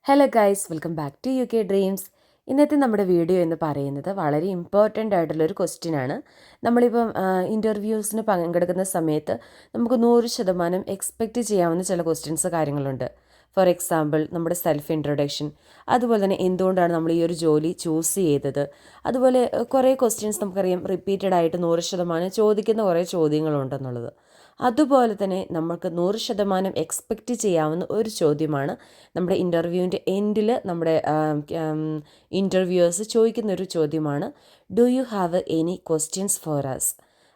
Hello guys, welcome back to UK Dreams. ഇന്നത്തെ നമ്മുടെ video എന്ന് പറയുന്നത് വളരെ ഇമ്പോർട്ടൻ്റ് ആയിട്ടുള്ളൊരു ക്വസ്റ്റ്യനാണ്. നമ്മളിപ്പം ഇൻ്റർവ്യൂസിന് പങ്കെടുക്കുന്ന സമയത്ത് നമുക്ക് 100% എക്സ്പെക്റ്റ് ചെയ്യാവുന്ന ചില ക്വസ്റ്റ്യൻസ് കാര്യങ്ങളുണ്ട്. ഫോർ എക്സാമ്പിൾ, നമ്മുടെ സെൽഫ് ഇൻട്രൊഡക്ഷൻ, അതുപോലെ തന്നെ എന്തുകൊണ്ടാണ് നമ്മൾ ഈ ഒരു ജോലി ചൂസ് ചെയ്തത്, അതുപോലെ കുറേ ക്വസ്റ്റ്യൻസ് നമുക്കറിയാം റിപ്പീറ്റഡ് ആയിട്ട് 100% ചോദിക്കുന്ന കുറേ ചോദ്യങ്ങളുണ്ടെന്നുള്ളത്. അതുപോലെ തന്നെ നമുക്ക് 100% എക്സ്പെക്റ്റ് ചെയ്യാവുന്ന ഒരു ചോദ്യമാണ് നമ്മുടെ ഇൻ്റർവ്യൂവിൻ്റെ എൻഡിൽ നമ്മുടെ ഇൻ്റർവ്യൂവേഴ്സ് ചോദിക്കുന്നൊരു ചോദ്യമാണ്, do you have any questions for us?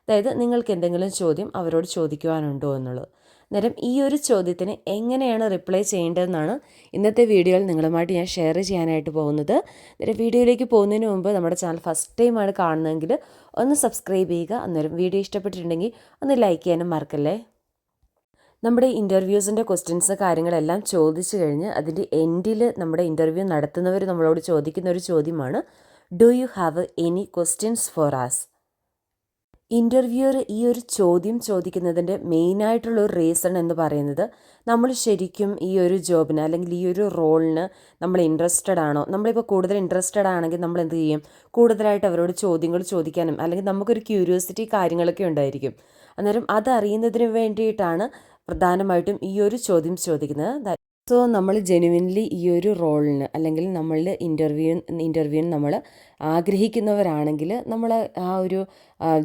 അതായത് നിങ്ങൾക്ക് എന്തെങ്കിലും ചോദ്യം അവരോട് ചോദിക്കുവാനുണ്ടോ എന്നുള്ളത്. അന്നേരം ഈ ഒരു ചോദ്യത്തിന് എങ്ങനെയാണ് റിപ്ലൈ ചെയ്യേണ്ടതെന്നാണ് ഇന്നത്തെ വീഡിയോയിൽ നിങ്ങളുമായിട്ട് ഞാൻ ഷെയർ ചെയ്യാനായിട്ട് പോകുന്നത്. അന്നേരം വീഡിയോയിലേക്ക് പോകുന്നതിന് മുമ്പ് നമ്മുടെ ചാനൽ ഫസ്റ്റ് ടൈമാണ് കാണുന്നതെങ്കിൽ ഒന്ന് സബ്സ്ക്രൈബ് ചെയ്യുക. അന്നേരം വീഡിയോ ഇഷ്ടപ്പെട്ടിട്ടുണ്ടെങ്കിൽ ഒന്ന് ലൈക്ക് ചെയ്യാനും മറക്കല്ലേ. നമ്മുടെ ഇൻ്റർവ്യൂസിൻ്റെ ക്വസ്റ്റ്യൻസ് കാര്യങ്ങളെല്ലാം ചോദിച്ചു കഴിഞ്ഞ് അതിൻ്റെ എൻഡിൽ നമ്മുടെ ഇൻ്റർവ്യൂ നടത്തുന്നവർ നമ്മളോട് ചോദിക്കുന്ന ഒരു ചോദ്യമാണ്, do you have any questions four as? Interviewer ഈ ഒരു ചോദ്യം ചോദിക്കുന്നതിൻ്റെ മെയിനായിട്ടുള്ളൊരു റീസൺ എന്ന് പറയുന്നത്, നമ്മൾ ശരിക്കും ഈ ഒരു ജോബിന് അല്ലെങ്കിൽ ഈ ഒരു റോളിന് നമ്മൾ ഇൻട്രസ്റ്റഡ് ആണോ? നമ്മളിപ്പോൾ കൂടുതൽ ഇൻട്രസ്റ്റഡ് ആണെങ്കിൽ നമ്മൾ എന്ത് ചെയ്യും? കൂടുതലായിട്ട് അവരോട് ചോദ്യങ്ങൾ ചോദിക്കാനും അല്ലെങ്കിൽ നമുക്കൊരു ക്യൂരിയോസിറ്റി കാര്യങ്ങളൊക്കെ ഉണ്ടായിരിക്കും. അന്നേരം അതറിയുന്നതിന് വേണ്ടിയിട്ടാണ് പ്രധാനമായിട്ടും ഈ ഒരു ചോദ്യം ചോദിക്കുന്നത്. സോ നമ്മൾ ജെനുവിൻലി ഈ ഒരു റോളിന് അല്ലെങ്കിൽ നമ്മളുടെ ഇൻ്റർവ്യൂവിന് നമ്മൾ ആഗ്രഹിക്കുന്നവരാണെങ്കിൽ നമ്മൾ ആ ഒരു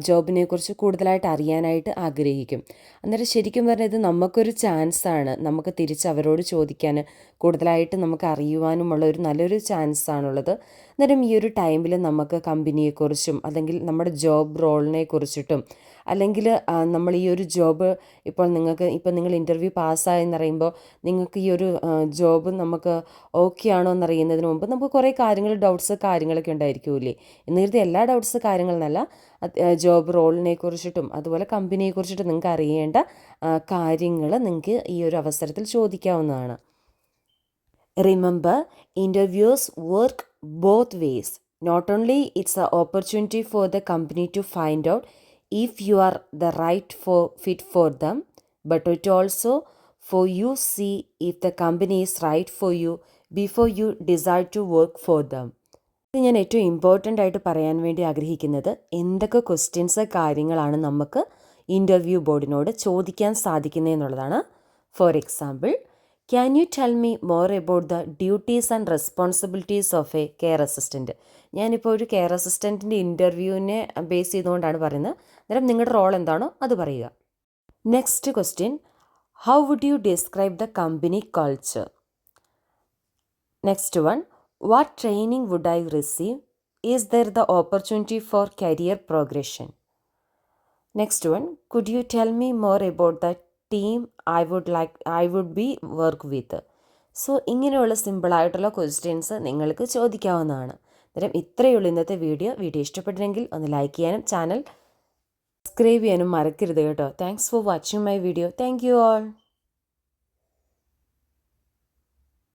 ജോബിനെക്കുറിച്ച് കൂടുതലായിട്ട് അറിയാനായിട്ട് ആഗ്രഹിക്കും. അന്നേരം ശരിക്കും പറഞ്ഞാൽ ഇത് നമുക്കൊരു ചാൻസാണ്, നമുക്ക് തിരിച്ച് അവരോട് ചോദിക്കാൻ, കൂടുതലായിട്ട് നമുക്ക് അറിയുവാനുമുള്ള ഒരു നല്ലൊരു ചാൻസാണുള്ളത്. അന്നേരം ഈ ഒരു ടൈമിൽ നമുക്ക് കമ്പനിയെക്കുറിച്ചും അല്ലെങ്കിൽ നമ്മുടെ ജോബ് റോളിനെ കുറിച്ചിട്ടും അല്ലെങ്കിൽ നമ്മൾ ഈ ഒരു ജോബ് ഇപ്പോൾ നിങ്ങൾ ഇൻ്റർവ്യൂ പാസ്സായെന്ന് പറയുമ്പോൾ നിങ്ങൾക്ക് ഈ ഒരു ജോബ് നമുക്ക് ഓക്കെ ആണോ എന്നറിയുന്നതിന് മുമ്പ് നമുക്ക് കുറേ ഡൗട്ട്സ് കാര്യങ്ങളൊക്കെ ഉണ്ടായിരിക്കുമല്ലേ. എന്ന് കരുതി എല്ലാ ഡൗട്ട്സ് കാര്യങ്ങളെന്നല്ല, ജോബ് റോളിനെ കുറിച്ചിട്ടും അതുപോലെ കമ്പനിയെ കുറിച്ചിട്ടും നിങ്ങൾക്ക് അറിയേണ്ട കാര്യങ്ങൾ നിങ്ങൾക്ക് ഈ ഒരു അവസരത്തിൽ ചോദിക്കാവുന്നതാണ്. Remember, interviews work both ways. Not only it's a opportunity for the company to find out if you are the right fit for them, but it also for you see if the company is right for you before you decide to work for them. ഇത് ഞാൻ ഏറ്റവും important ആയിട്ട് പറയാൻ വേണ്ടി ആഗ്രഹിക്കുന്നത്, എന്തൊക്കെ questions കാര്യങ്ങളാണ് നമുക്ക് ഇൻ്റർവ്യൂ ബോർഡിനോട് ചോദിക്കാൻ സാധിക്കുന്നതെന്നുള്ളതാണ്. For example, can you tell me more about the duties and responsibilities of a care assistant? ഞാനിപ്പോൾ ഒരു കെയർ അസിസ്റ്റൻറ്റിൻ്റെ ഇൻ്റർവ്യൂവിനെ ബേസ് ചെയ്തുകൊണ്ടാണ് പറയുന്നത്. അന്നേരം നിങ്ങളുടെ റോൾ എന്താണോ അത് പറയുക. Next question, how would you describe the company culture? Next one, what training would I receive? Is there the opportunity for career progression? Next one, could you tell me more about the team I would be work with? So ഇങ്ങനെയുള്ള സിമ്പിളായിട്ടുള്ള questions നിങ്ങൾക്ക് ചോദിക്കാവുന്നതാണ്. അന്നേരം ഇത്രയേ ഉള്ളൂ ഇന്നത്തെ video ഇഷ്ടപ്പെട്ടില്ലെങ്കിൽ ഒന്ന് ലൈക്ക് ചെയ്യാനും ചാനൽ സബ്സ്ക്രൈബ് ചെയ്യാനും മറക്കരുത് കേട്ടോ. Thanks for watching my video. Thank you all.